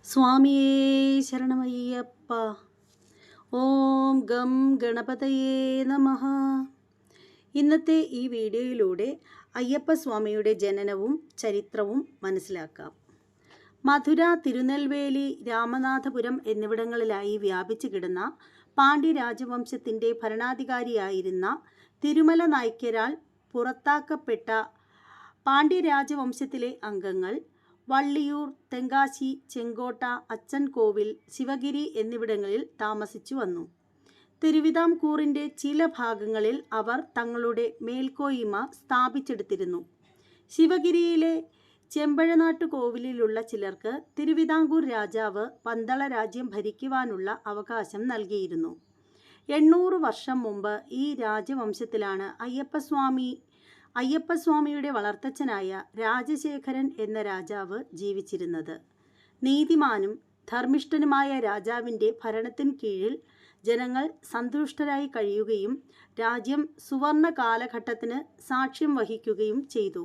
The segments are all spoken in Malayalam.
സ്വാമിയേ ശരണമയ്യപ്പ. ഓം ഗം ഗണപതയേ നമഃ. ഇന്നത്തെ ഈ വീഡിയോയിലൂടെ അയ്യപ്പ സ്വാമിയുടെ ജനനവും ചരിത്രവും മനസ്സിലാക്കാം. മധുര, തിരുനെൽവേലി, രാമനാഥപുരം എന്നിവിടങ്ങളിലായി വ്യാപിച്ചു കിടന്ന പാണ്ഡ്യ രാജവംശത്തിൻ്റെ ഭരണാധികാരിയായിരുന്ന തിരുമല നായ്ക്കരാൽ പുറത്താക്കപ്പെട്ട പാണ്ഡ്യ രാജവംശത്തിലെ അംഗങ്ങൾ വള്ളിയൂർ, തെങ്കാശി, ചെങ്കോട്ട, അച്ചൻകോവിൽ, ശിവഗിരി എന്നിവിടങ്ങളിൽ താമസിച്ചു വന്നു. തിരുവിതാംകൂറിൻ്റെ ചില ഭാഗങ്ങളിൽ അവർ തങ്ങളുടെ മേൽക്കോയ്മ സ്ഥാപിച്ചെടുത്തിരുന്നു. ശിവഗിരിയിലെ ചെമ്പഴനാട്ടുകോവിലിലുള്ള ചിലർക്ക് തിരുവിതാംകൂർ രാജാവ് പന്തള രാജ്യം ഭരിക്കുവാനുള്ള അവകാശം നൽകിയിരുന്നു. 800 വർഷം മുമ്പ് ഈ രാജവംശത്തിലാണ് അയ്യപ്പസ്വാമിയുടെ വളർത്തച്ഛനായ രാജശേഖരൻ എന്ന രാജാവ് ജീവിച്ചിരുന്നത്. നീതിമാനും ധർമ്മിഷ്ഠനുമായ രാജാവിൻ്റെ ഭരണത്തിൻ കീഴിൽ ജനങ്ങൾ സന്തുഷ്ടരായി കഴിയുകയും രാജ്യം സുവർണ കാലഘട്ടത്തിന് സാക്ഷ്യം വഹിക്കുകയും ചെയ്തു.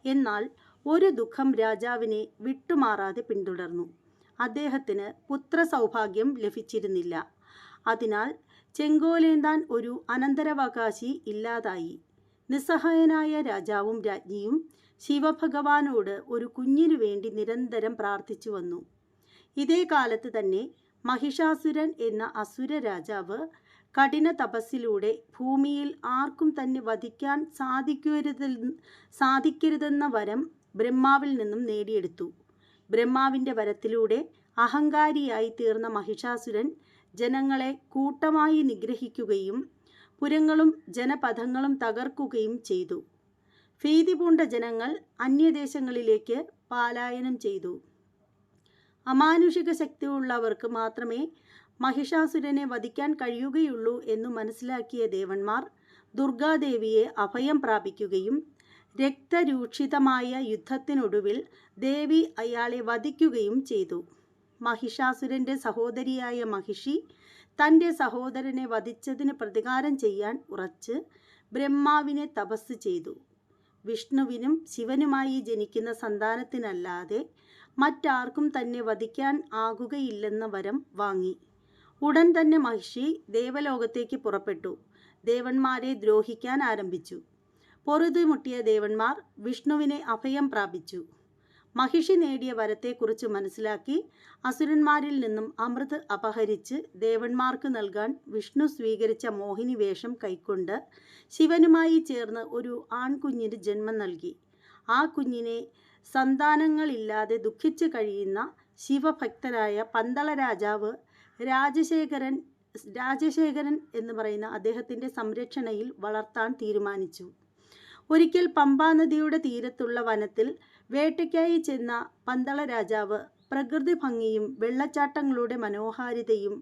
എന്നാൽ ഒരു ദുഃഖം രാജാവിനെ വിട്ടുമാറാതെ പിന്തുടർന്നു. അദ്ദേഹത്തിന് പുത്രസൗഭാഗ്യം ലഭിച്ചിരുന്നില്ല. അതിനാൽ ചെങ്കോലേന്താൻ ഒരു അനന്തരാവകാശി ഇല്ലാതായി. നിസ്സഹായനായ രാജാവും രാജ്ഞിയും ശിവഭഗവാനോട് ഒരു കുഞ്ഞിനു വേണ്ടി നിരന്തരം പ്രാർത്ഥിച്ചു വന്നു. ഇതേ കാലത്ത് തന്നെ മഹിഷാസുരൻ എന്ന അസുര രാജാവ് കഠിന തപസ്സിലൂടെ ഭൂമിയിൽ ആർക്കും തന്നെ വധിക്കാൻ സാധിക്കരുതെന്ന വരം ബ്രഹ്മാവിൽ നിന്നും നേടിയെടുത്തു. ബ്രഹ്മാവിൻ്റെ വരത്തിലൂടെ അഹങ്കാരിയായി തീർന്ന മഹിഷാസുരൻ ജനങ്ങളെ കൂട്ടമായി നിഗ്രഹിക്കുകയും പുരങ്ങളും ജനപഥങ്ങളും തകർക്കുകയും ചെയ്തു. ഭീതി പൂണ്ട ജനങ്ങൾ അന്യദേശങ്ങളിലേക്ക് പലായനം ചെയ്തു. അമാനുഷിക ശക്തിയുള്ളവർക്ക് മാത്രമേ മഹിഷാസുരനെ വധിക്കാൻ കഴിയുകയുള്ളൂ എന്നു മനസ്സിലാക്കിയ ദേവന്മാർ ദുർഗാദേവിയെ അഭയം പ്രാപിക്കുകയും രക്തരൂക്ഷിതമായ യുദ്ധത്തിനൊടുവിൽ ദേവി അയാളെ വധിക്കുകയും ചെയ്തു. മഹിഷാസുരൻ്റെ സഹോദരിയായ മഹിഷി തൻ്റെ സഹോദരനെ വധിച്ചതിന് പ്രതികാരം ചെയ്യാൻ ഉറച്ച് ബ്രഹ്മാവിനെ തപസ് ചെയ്തു. വിഷ്ണുവിനും ശിവനുമായി ജനിക്കുന്ന സന്താനത്തിനല്ലാതെ മറ്റാർക്കും തന്നെ വധിക്കാൻ ആകുകയില്ലെന്ന വരം വാങ്ങി. ഉടൻ തന്നെ മഹിഷി ദേവലോകത്തേക്ക് പുറപ്പെട്ടു. ദേവന്മാരെ ദ്രോഹിക്കാൻ ആരംഭിച്ചു. പൊറുതിമുട്ടിയ ദേവന്മാർ വിഷ്ണുവിനെ അഭയം പ്രാപിച്ചു. മഹിഷി നേടിയ വരത്തെക്കുറിച്ച് മനസ്സിലാക്കി അസുരന്മാരിൽ നിന്നും അമൃത് അപഹരിച്ച് ദേവന്മാർക്ക് നൽകാൻ വിഷ്ണു സ്വീകരിച്ച മോഹിനി വേഷം കൈക്കൊണ്ട് ശിവനുമായി ചേർന്ന് ഒരു ആൺകുഞ്ഞിന് ജന്മം നൽകി. ആ കുഞ്ഞിനെ സന്താനങ്ങളില്ലാതെ ദുഃഖിച്ച് കഴിയുന്ന ശിവഭക്തനായ പന്തള രാജാവ് രാജശേഖരൻ എന്ന് പറയുന്ന അദ്ദേഹത്തിൻ്റെ സംരക്ഷണയിൽ വളർത്താൻ തീരുമാനിച്ചു. ഒരിക്കൽ പമ്പാനദിയുടെ തീരത്തുള്ള വനത്തിൽ വേട്ടയ്ക്കായി ചെന്ന പന്തള രാജാവ് പ്രകൃതി ഭംഗിയും വെള്ളച്ചാട്ടങ്ങളുടെ മനോഹാരിതയും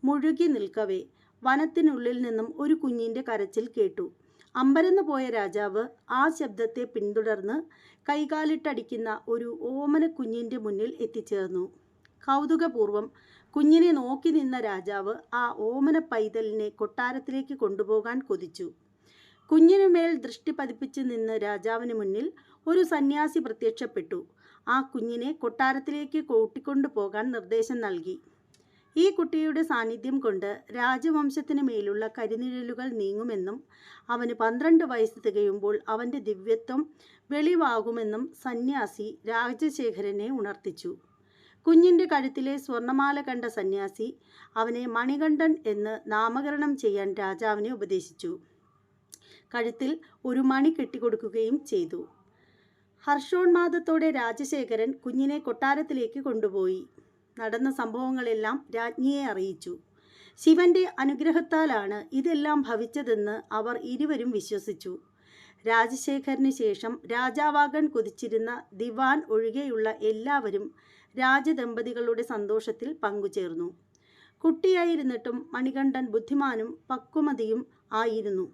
മുഴുകി നിൽക്കവേ വനത്തിനുള്ളിൽ നിന്നും ഒരു കുഞ്ഞിൻ്റെ കരച്ചിൽ കേട്ടു. അമ്പരന്ന് പോയ രാജാവ് ആ ശബ്ദത്തെ പിന്തുടർന്ന് കൈകാലിട്ടടിക്കുന്ന ഒരു ഓമന കുഞ്ഞിൻ്റെ മുന്നിൽ എത്തിച്ചേർന്നു. കൗതുകപൂർവം കുഞ്ഞിനെ നോക്കി നിന്ന രാജാവ് ആ ഓമന പൈതലിനെ കൊട്ടാരത്തിലേക്ക് കൊണ്ടുപോകാൻ കൊതിച്ചു. കുഞ്ഞിനുമേൽ ദൃഷ്ടി പതിപ്പിച്ച് നിന്ന് രാജാവിന് മുന്നിൽ ഒരു സന്യാസി പ്രത്യക്ഷപ്പെട്ടു. ആ കുഞ്ഞിനെ കൊട്ടാരത്തിലേക്ക് കൂട്ടിക്കൊണ്ടു പോകാൻ നിർദ്ദേശം നൽകി. ഈ കുട്ടിയുടെ സാന്നിധ്യം കൊണ്ട് രാജവംശത്തിന് മേലുള്ള കരിനിഴലുകൾ നീങ്ങുമെന്നും അവന് 12 വയസ്സ് തികയുമ്പോൾ അവൻ്റെ ദിവ്യത്വം വെളിവാകുമെന്നും സന്യാസി രാജശേഖരനെ ഉണർത്തിച്ചു. കുഞ്ഞിൻ്റെ കഴുത്തിലെ സ്വർണ്ണമാല കണ്ട സന്യാസി അവനെ മണികണ്ഠൻ എന്ന് നാമകരണം ചെയ്യാൻ രാജാവിനെ ഉപദേശിച്ചു. കഴുത്തിൽ ഒരു മണി കെട്ടിക്കൊടുക്കുകയും ചെയ്തു. ഹർഷോന്മാദത്തോടെ രാജശേഖരൻ കുഞ്ഞിനെ കൊട്ടാരത്തിലേക്ക് കൊണ്ടുപോയി. നടന്ന സംഭവങ്ങളെല്ലാം രാജ്ഞിയെ അറിയിച്ചു. ശിവന്റെ അനുഗ്രഹത്താലാണ് ഇതെല്ലാം ഭവിച്ചതെന്ന് അവർ ഇരുവരും വിശ്വസിച്ചു. രാജശേഖരന് ശേഷം രാജാവാകാൻ കൊതിച്ചിരുന്ന ദിവാൻ ഒഴികെയുള്ള എല്ലാവരും രാജദമ്പതികളുടെ സന്തോഷത്തിൽ പങ്കുചേർന്നു. കുട്ടിയായിരുന്നിട്ടും മണികണ്ഠൻ ബുദ്ധിമാനും പക്വമതിയും ആയിരുന്നു.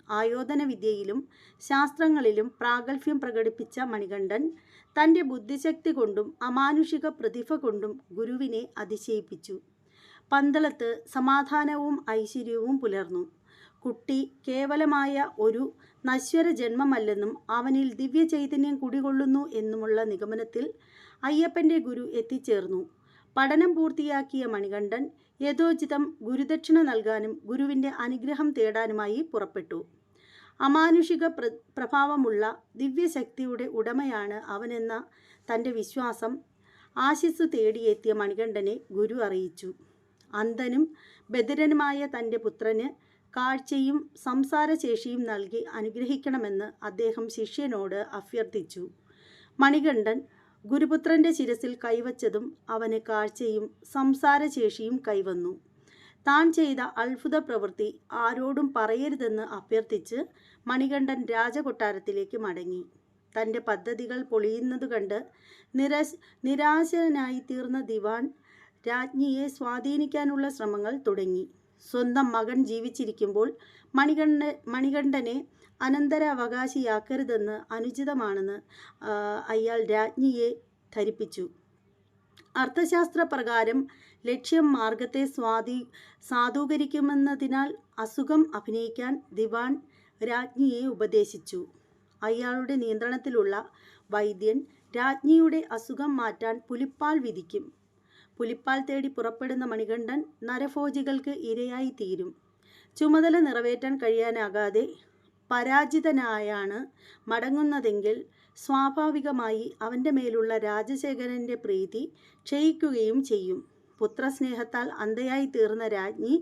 ആയോധന വിദ്യയിലും ശാസ്ത്രങ്ങളിലും പ്രാഗൽഭ്യം പ്രകടിപ്പിച്ച മണികണ്ഠൻ തൻ്റെ ബുദ്ധിശക്തി കൊണ്ടും അമാനുഷിക പ്രതിഭ കൊണ്ടും ഗുരുവിനെ അതിശയിപ്പിച്ചു. പന്തളത്ത് സമാധാനവും ഐശ്വര്യവും പുലർന്നു. കുട്ടി കേവലമായ ഒരു നശ്വര ജന്മമല്ലെന്നും അവനിൽ ദിവ്യ ചൈതന്യം കുടികൊള്ളുന്നു എന്നുമുള്ള നിഗമനത്തിൽ അയ്യപ്പൻ്റെ ഗുരു എത്തിച്ചേർന്നു. പഠനം പൂർത്തിയാക്കിയ മണികണ്ഠൻ യഥോചിതം ഗുരുദക്ഷിണ നൽകാനും ഗുരുവിൻ്റെ അനുഗ്രഹം തേടാനുമായി പുറപ്പെട്ടു. അമാനുഷിക പ്രഭാവമുള്ള ദിവ്യശക്തിയുടെ ഉടമയാണ് അവനെന്ന തൻ്റെ വിശ്വാസം ആശിസ്സു തേടിയെത്തിയ മണികണ്ഠനെ ഗുരു അറിയിച്ചു. അന്ധനും ബധിരനുമായ തൻ്റെ പുത്രന് കാഴ്ചയും സംസാരശേഷിയും നൽകി അനുഗ്രഹിക്കണമെന്ന് അദ്ദേഹം ശിഷ്യനോട് അഭ്യർത്ഥിച്ചു. മണികണ്ഠൻ ഗുരുപുത്രൻ്റെ ശിരസിൽ കൈവച്ചതും അവന് കാഴ്ചയും സംസാരശേഷിയും കൈവന്നു. താൻ ചെയ്ത അത്ഭുത പ്രവൃത്തി ആരോടും പറയരുതെന്ന് അഭ്യർത്ഥിച്ച് മണികണ്ഠൻ രാജകൊട്ടാരത്തിലേക്ക് മടങ്ങി. തൻ്റെ പദ്ധതികൾ പൊളിയുന്നത് കണ്ട് നിരാശനായി തീർന്ന ദിവാൻ രാജ്ഞിയെ സ്വാധീനിക്കാനുള്ള ശ്രമങ്ങൾ തുടങ്ങി. സ്വന്തം മകൻ ജീവിച്ചിരിക്കുമ്പോൾ മണികണ്ഠനെ അനന്തരാവകാശിയാക്കരുതെന്ന് അനുചിതമാണെന്ന് അയാൾ രാജ്ഞിയെ ധരിപ്പിച്ചു. അർത്ഥശാസ്ത്രപ്രകാരം ലക്ഷ്യം മാർഗത്തെ സാധൂകരിക്കുമെന്നതിനാൽ അസുഖം അഭിനയിക്കാൻ ദിവാൻ രാജ്ഞിയെ ഉപദേശിച്ചു. അയാളുടെ നിയന്ത്രണത്തിലുള്ള വൈദ്യൻ രാജ്ഞിയുടെ അസുഖം മാറ്റാൻ പുലിപ്പാൽ വിധിക്കും. പുലിപ്പാൽ തേടി പുറപ്പെടുന്ന മണികണ്ഠൻ നരഭോജികൾക്ക് ഇരയായി തീരും. ചുമതല നിറവേറ്റാൻ കഴിയാനാകാതെ പരാജിതനായാണ് മടങ്ങുന്നതെങ്കിൽ സ്വാഭാവികമായി അവൻ്റെ മേലുള്ള രാജശേഖരൻ്റെ പ്രീതി ക്ഷയിക്കുകയും ചെയ്യും. പുത്രസ്നേഹത്താൽ അന്ധയായി തീർന്ന രാജ്ഞി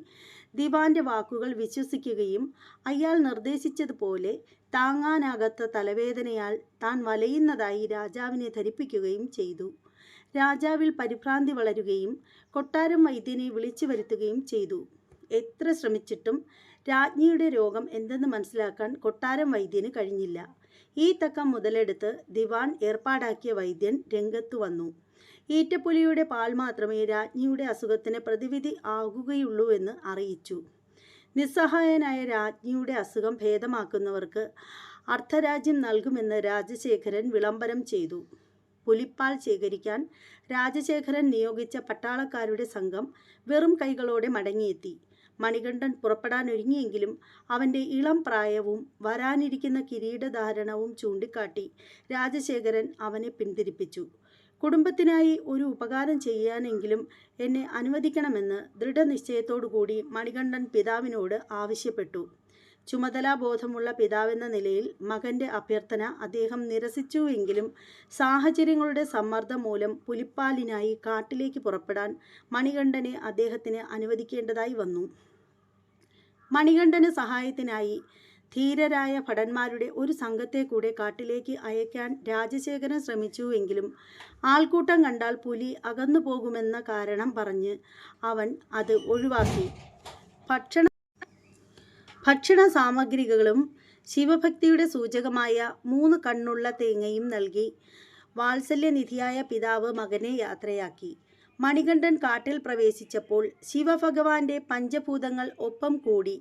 ദിവാൻ്റെ വാക്കുകൾ വിശ്വസിക്കുകയും അയാൾ നിർദ്ദേശിച്ചതുപോലെ താങ്ങാനാകാത്ത തലവേദനയാൽ താൻ വലയുന്നതായി രാജാവിനെ ധരിപ്പിക്കുകയും ചെയ്തു. രാജാവിൽ പരിഭ്രാന്തി വളരുകയും കൊട്ടാരം വൈദ്യനെ വിളിച്ചു വരുത്തുകയും ചെയ്തു. എത്ര ശ്രമിച്ചിട്ടും രാജ്ഞിയുടെ രോഗം എന്തെന്ന് മനസ്സിലാക്കാൻ കൊട്ടാരം വൈദ്യന് കഴിഞ്ഞില്ല. ഈ തക്കം മുതലെടുത്ത് ദിവാൻ ഏർപ്പാടാക്കിയ വൈദ്യൻ രംഗത്തു വന്നു. ഈറ്റപ്പുലിയുടെ പാൽ മാത്രമേ രാജ്ഞിയുടെ അസുഖത്തിന് പ്രതിവിധി ആകുകയുള്ളൂ എന്ന് അറിയിച്ചു. നിസ്സഹായനായ രാജ്ഞിയുടെ അസുഖം ഭേദമാക്കുന്നവർക്ക് അർദ്ധരാജ്യം നൽകുമെന്ന് രാജശേഖരൻ വിളംബരം ചെയ്തു. പുലിപ്പാൽ ശേഖരിക്കാൻ രാജശേഖരൻ നിയോഗിച്ച പട്ടാളക്കാരുടെ സംഘം വെറും കൈകളോടെ മടങ്ങിയെത്തി. മണികണ്ഠൻ പുറപ്പെടാനൊരുങ്ങിയെങ്കിലും അവൻ്റെ ഇളം പ്രായവും വരാനിരിക്കുന്ന കിരീടധാരണവും ചൂണ്ടിക്കാട്ടി രാജശേഖരൻ അവനെ പിന്തിരിപ്പിച്ചു. കുടുംബത്തിനായി ഒരു ഉപകാരം ചെയ്യാനെങ്കിലും എന്നെ അനുവദിക്കണമെന്ന് ദൃഢനിശ്ചയത്തോടുകൂടി മണികണ്ഠൻ പിതാവിനോട് ആവശ്യപ്പെട്ടു. ചുമതലാബോധമുള്ള പിതാവെന്ന നിലയിൽ മകൻ്റെ അഭ്യർത്ഥന അദ്ദേഹം നിരസിച്ചുവെങ്കിലും സാഹചര്യങ്ങളുടെ സമ്മർദ്ദം മൂലം പുലിപ്പാലിനായി കാട്ടിലേക്ക് പുറപ്പെടാൻ മണികണ്ഠനെ അദ്ദേഹത്തിന് അനുവദിക്കേണ്ടതായി വന്നു. മണികണ്ഠന് സഹായത്തിനായി ധീരരായ ഭടന്മാരുടെ ഒരു സംഘത്തെ കൂടെ കാട്ടിലേക്ക് അയക്കാൻ രാജശേഖരൻ ശ്രമിച്ചുവെങ്കിലും ആൾക്കൂട്ടം കണ്ടാൽ പുലി അകന്നു പോകുമെന്ന കാരണം പറഞ്ഞ് അവൻ അത് ഒഴിവാക്കി. ഭക്ഷണ സാമഗ്രികളും ശിവഭക്തിയുടെ സൂചകമായ 3 കണ്ണുള്ള തേങ്ങയും നൽകി വാത്സല്യനിധിയായ പിതാവ് മകനെ യാത്രയാക്കി. മണികണ്ഠൻ കാട്ടിൽ പ്രവേശിച്ചപ്പോൾ ശിവഭഗവാന്റെ പഞ്ചഭൂതങ്ങൾ ഒപ്പം കൂടി.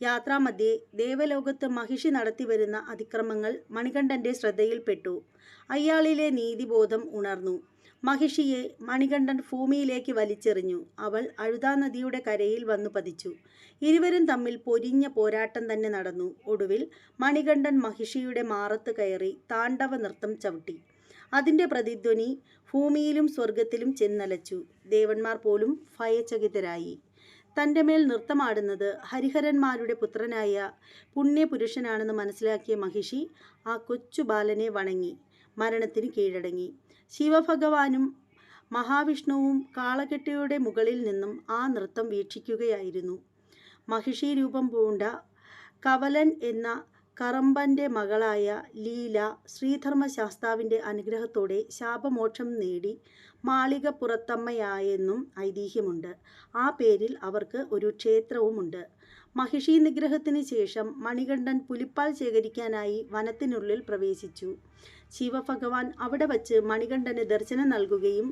യാത്രാമധ്യേ ദേവലോകത്ത് മഹിഷി നടത്തിവരുന്ന അതിക്രമങ്ങൾ മണികണ്ഠൻ്റെ ശ്രദ്ധയിൽപ്പെട്ടു. അയാളിലെ നീതിബോധം ഉണർന്നു. മഹിഷിയെ മണികണ്ഠൻ ഭൂമിയിലേക്ക് വലിച്ചെറിഞ്ഞു. അവൾ അഴുതാ നദിയുടെ കരയിൽ വന്നു പതിച്ചു. ഇരുവരും തമ്മിൽ പൊരിഞ്ഞ പോരാട്ടം തന്നെ നടന്നു. ഒടുവിൽ മണികണ്ഠൻ മഹിഷിയുടെ മാറത്ത് കയറി താണ്ഡവ നൃത്തം ചവിട്ടി. അതിൻ്റെ പ്രതിധ്വനി ഭൂമിയിലും സ്വർഗത്തിലും ചെന്നലച്ചു. ദേവന്മാർ പോലും ഭയചകിതരായി. തൻ്റെ മേൽ നൃത്തമാടുന്നത് ഹരിഹരന്മാരുടെ പുത്രനായ പുണ്യപുരുഷനാണെന്ന് മനസ്സിലാക്കിയ മഹിഷി ആ കൊച്ചു ബാലനെ വണങ്ങി മരണത്തിന് കീഴടങ്ങി. ശിവഭഗവാനും മഹാവിഷ്ണുവും കാളകെട്ടിയുടെ മുകളിൽ നിന്നും ആ നൃത്തം വീക്ഷിക്കുകയായിരുന്നു. മഹിഷി രൂപം പൂണ്ട കവലൻ എന്ന കറമ്പൻ്റെ മകളായ ലീല ശ്രീധർമ്മശാസ്താവിൻ്റെ അനുഗ്രഹത്തോടെ ശാപമോക്ഷം നേടി മാളികപ്പുറത്തമ്മയായെന്നും ഐതിഹ്യമുണ്ട്. ആ പേരിൽ അവർക്ക് ഒരു ക്ഷേത്രവുമുണ്ട്. മഹിഷി നിഗ്രഹത്തിന് ശേഷം മണികണ്ഠൻ പുലിപ്പാൽ ശേഖരിക്കാനായി വനത്തിനുള്ളിൽ പ്രവേശിച്ചു. ശിവഭഗവാൻ അവിടെ വച്ച് മണികണ്ഠന് ദർശനം നൽകുകയും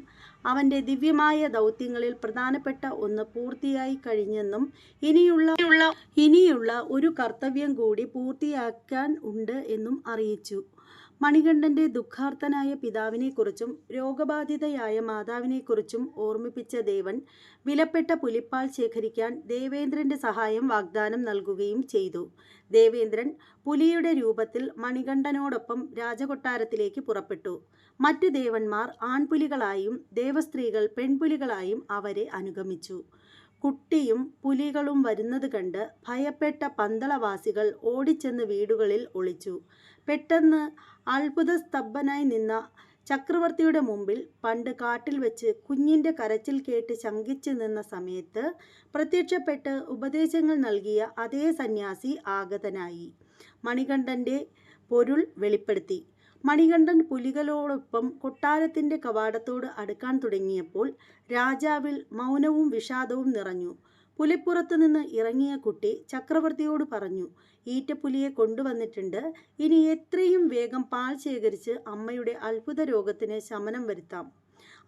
അവൻ്റെ ദിവ്യമായ ദൗത്യങ്ങളിൽ പ്രധാനപ്പെട്ട ഒന്ന് പൂർത്തിയായി കഴിഞ്ഞെന്നും ഇനിയുള്ള ഒരു കർത്തവ്യം കൂടി പൂർത്തിയാക്കാൻ ഉണ്ട് എന്നും അറിയിച്ചു. മണികണ്ഠൻ്റെ ദുഃഖാർത്തനായ പിതാവിനെക്കുറിച്ചും രോഗബാധിതയായ മാതാവിനെക്കുറിച്ചും ഓർമ്മിപ്പിച്ച ദേവൻ വിലപ്പെട്ട പുലിപ്പാൽ ശേഖരിക്കാൻ ദേവേന്ദ്രൻ്റെ സഹായം വാഗ്ദാനം നൽകുകയും ചെയ്തു. ദേവേന്ദ്രൻ പുലിയുടെ രൂപത്തിൽ മണികണ്ഠനോടൊപ്പം രാജകൊട്ടാരത്തിലേക്ക് പുറപ്പെട്ടു. മറ്റു ദേവന്മാർ ആൺപുലികളായും ദേവസ്ത്രീകൾ പെൺപുലികളായും അവരെ അനുഗമിച്ചു. കുട്ടിയും പുലികളും വരുന്നത് കണ്ട് ഭയപ്പെട്ട പന്തളവാസികൾ ഓടിച്ചെന്ന് വീടുകളിൽ ഒളിച്ചു. പെട്ടെന്ന് അത്ഭുതസ്തബ്ധനായി നിന്ന ചക്രവർത്തിയുടെ മുമ്പിൽ പണ്ട് കാട്ടിൽ വെച്ച് കുഞ്ഞിൻ്റെ കരച്ചിൽ കേട്ട് ശങ്കിച്ചു നിന്ന സമയത്ത് പ്രത്യക്ഷപ്പെട്ട് ഉപദേശങ്ങൾ നൽകിയ അതേ സന്യാസി ആഗതനായി മണികണ്ഠൻ്റെ പൊരുൾ വെളിപ്പെടുത്തി. മണികണ്ഠൻ പുലികളോടൊപ്പം കൊട്ടാരത്തിൻ്റെ കവാടത്തോട് അടുക്കാൻ തുടങ്ങിയപ്പോൾ രാജാവിൽ മൗനവും വിഷാദവും നിറഞ്ഞു. പുലിപ്പുറത്തു നിന്ന് ഇറങ്ങിയ കുട്ടി ചക്രവർത്തിയോട് പറഞ്ഞു, ഈറ്റപ്പുലിയെ കൊണ്ടുവന്നിട്ടുണ്ട്. ഇനി എത്രയും വേഗം പാൽ ശേഖരിച്ച് അമ്മയുടെ അത്ഭുത രോഗത്തിന് ശമനം വരുത്താം.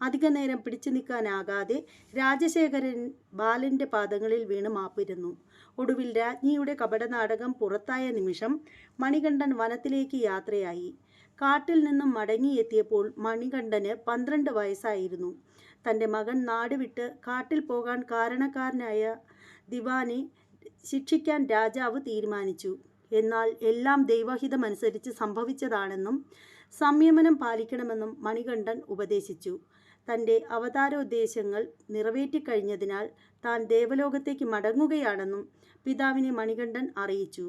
അധിക നേരം പിടിച്ചു നിൽക്കാനാകാതെ രാജശേഖരൻ ബാലൻ്റെ പാദങ്ങളിൽ വീണ് മാപ്പിരുന്നു. ഒടുവിൽ രാജ്ഞിയുടെ കപടനാടകം പുറത്തായ നിമിഷം മണികണ്ഠൻ വനത്തിലേക്ക് യാത്രയായി. കാട്ടിൽ നിന്നും മടങ്ങിയെത്തിയപ്പോൾ മണികണ്ഠന് 12 വയസ്സായിരുന്നു. തൻ്റെ മകൻ നാടുവിട്ട് കാട്ടിൽ പോകാൻ കാരണക്കാരനായ ദിവാനെ ശിക്ഷിക്കാൻ രാജാവ് തീരുമാനിച്ചു. എന്നാൽ എല്ലാം ദൈവഹിതമനുസരിച്ച് സംഭവിച്ചതാണെന്നും സംയമനം പാലിക്കണമെന്നും മണികണ്ഠൻ ഉപദേശിച്ചു. തൻ്റെ അവതാരോദ്ദേശങ്ങൾ നിറവേറ്റിക്കഴിഞ്ഞതിനാൽ താൻ ദേവലോകത്തേക്ക് മടങ്ങുകയാണെന്നും പിതാവിനെ മണികണ്ഠൻ അറിയിച്ചു.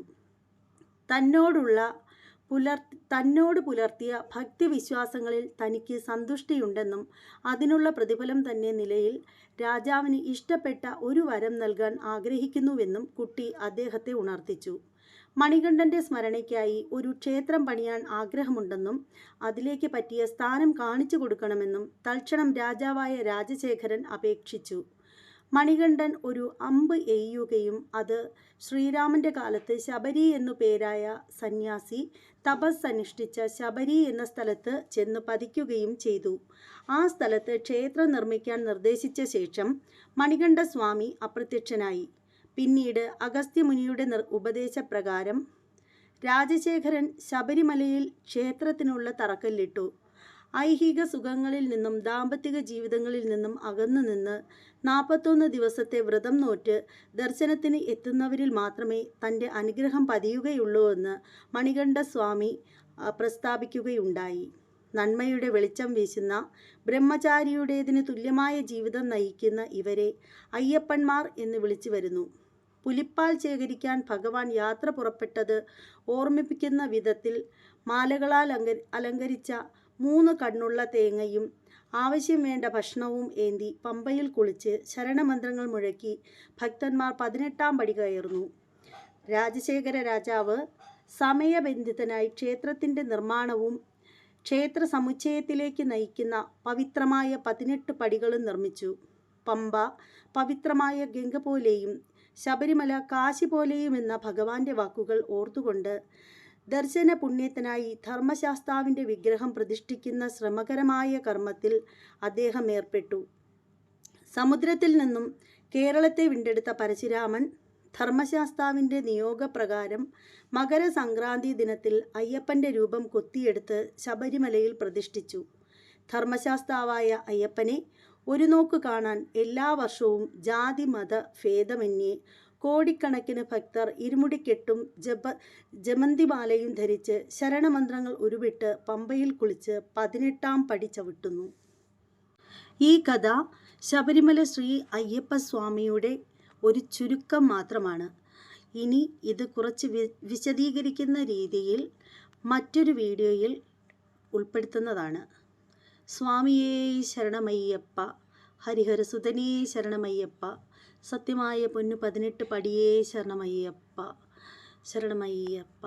തന്നോട് പുലർത്തിയ ഭക്തിവിശ്വാസങ്ങളിൽ തനിക്ക് സന്തുഷ്ടിയുണ്ടെന്നും അതിനുള്ള പ്രതിഫലം തന്നെ നിലയിൽ രാജാവിന് ഇഷ്ടപ്പെട്ട ഒരു വരം നൽകാൻ ആഗ്രഹിക്കുന്നുവെന്നും കുട്ടി അദ്ദേഹത്തെ ഉണർത്തിച്ചു. മണികണ്ഠൻ്റെ സ്മരണയ്ക്കായി ഒരു ക്ഷേത്രം പണിയാൻ ആഗ്രഹമുണ്ടെന്നും അതിലേക്ക് പറ്റിയ സ്ഥാനം കാണിച്ചു കൊടുക്കണമെന്നും തൽക്ഷണം രാജാവായ രാജശേഖരൻ അപേക്ഷിച്ചു. മണികണ്ഠൻ ഒരു അമ്പ് എയ്യുകയും അത് ശ്രീരാമൻ്റെ കാലത്ത് ശബരി എന്നു പേരായ സന്യാസി തപസ് അനുഷ്ഠിച്ച ശബരി എന്ന സ്ഥലത്ത് ചെന്ന് പതിക്കുകയും ചെയ്തു. ആ സ്ഥലത്ത് ക്ഷേത്രം നിർമ്മിക്കാൻ നിർദ്ദേശിച്ച ശേഷം മണികണ്ഠസ്വാമി അപ്രത്യക്ഷനായി. പിന്നീട് അഗസ്ത്യമുനിയുടെ ഉപദേശപ്രകാരം രാജശേഖരൻ ശബരിമലയിൽ ക്ഷേത്രത്തിനുള്ള തറക്കല്ലിട്ടു. ഐഹിക സുഖങ്ങളിൽ നിന്നും ദാമ്പത്തിക ജീവിതങ്ങളിൽ നിന്നും അകന്നു നിന്ന് 41 ദിവസത്തെ വ്രതം നോറ്റ് ദർശനത്തിന് എത്തുന്നവരിൽ മാത്രമേ തൻ്റെ അനുഗ്രഹം പതിയുകയുള്ളൂവെന്ന് മണികണ്ഠസ്വാമി പ്രസ്താവിക്കുകയുണ്ടായി. നന്മയുടെ വെളിച്ചം വീശുന്ന ബ്രഹ്മചാരിയുടേതിന് തുല്യമായ ജീവിതം നയിക്കുന്ന ഇവരെ അയ്യപ്പന്മാർ എന്ന് വിളിച്ചു വരുന്നു. പുലിപ്പാൽ ശേഖരിക്കാൻ ഭഗവാൻ യാത്ര പുറപ്പെട്ടത് ഓർമ്മിപ്പിക്കുന്ന വിധത്തിൽ മാലകളാൽ അലങ്കരിച്ച 3 കണ്ണുള്ള തേങ്ങയും ആവശ്യം വേണ്ട ഭക്ഷണവും ഏന്തി പമ്പയിൽ കുളിച്ച് ശരണമന്ത്രങ്ങൾ മുഴക്കി ഭക്തന്മാർ 18-ാം പടി കയറുന്നു. രാജശേഖര രാജാവ് സമയബന്ധിതനായി ക്ഷേത്രത്തിൻ്റെ നിർമ്മാണവും ക്ഷേത്ര സമുച്ചയത്തിലേക്ക് നയിക്കുന്ന പവിത്രമായ 18 പടികളും നിർമ്മിച്ചു. പമ്പ പവിത്രമായ ഗംഗ പോലെയും ശബരിമല കാശി പോലെയും എന്ന ഭഗവാന്റെ വാക്കുകൾ ഓർത്തുകൊണ്ട് ദർശന പുണ്യത്തിനായി ധർമ്മശാസ്താവിൻ്റെ വിഗ്രഹം പ്രതിഷ്ഠിക്കുന്ന ശ്രമകരമായ കർമ്മത്തിൽ അദ്ദേഹം ഏർപ്പെട്ടു. സമുദ്രത്തിൽ നിന്നും കേരളത്തെ വീണ്ടെടുത്ത പരശുരാമൻ ധർമ്മശാസ്താവിൻ്റെ നിയോഗപ്രകാരം മകരസംക്രാന്തി ദിനത്തിൽ അയ്യപ്പൻ്റെ രൂപം കൊത്തിയെടുത്ത് ശബരിമലയിൽ പ്രതിഷ്ഠിച്ചു. ധർമ്മശാസ്താവായ അയ്യപ്പനെ ഒരു നോക്ക് കാണാൻ എല്ലാ വർഷവും ജാതി മത ഭേദമന്യേ കോടിക്കണക്കിന് ഭക്തർ ഇരുമുടിക്കെട്ടും ജമന്തിമാലയും ധരിച്ച് ശരണമന്ത്രങ്ങൾ ഉരുവിട്ട് പമ്പയിൽ കുളിച്ച് 18-ാം പടി ചവിട്ടുന്നു. ഈ കഥ ശബരിമല ശ്രീ അയ്യപ്പസ്വാമിയുടെ ഒരു ചുരുക്കം മാത്രമാണ്. ഇനി ഇത് കുറച്ച് വിശദീകരിക്കുന്ന രീതിയിൽ മറ്റൊരു വീഡിയോയിൽ ഉൾപ്പെടുത്തുന്നതാണ്. സ്വാമിയേ ശരണമയ്യപ്പ, ഹരിഹരസുതനേ ശരണമയ്യപ്പ, സത്യമായ പൊന്നു 18 പടിയേ ശരണമയ്യപ്പ, ശരണമയ്യപ്പ.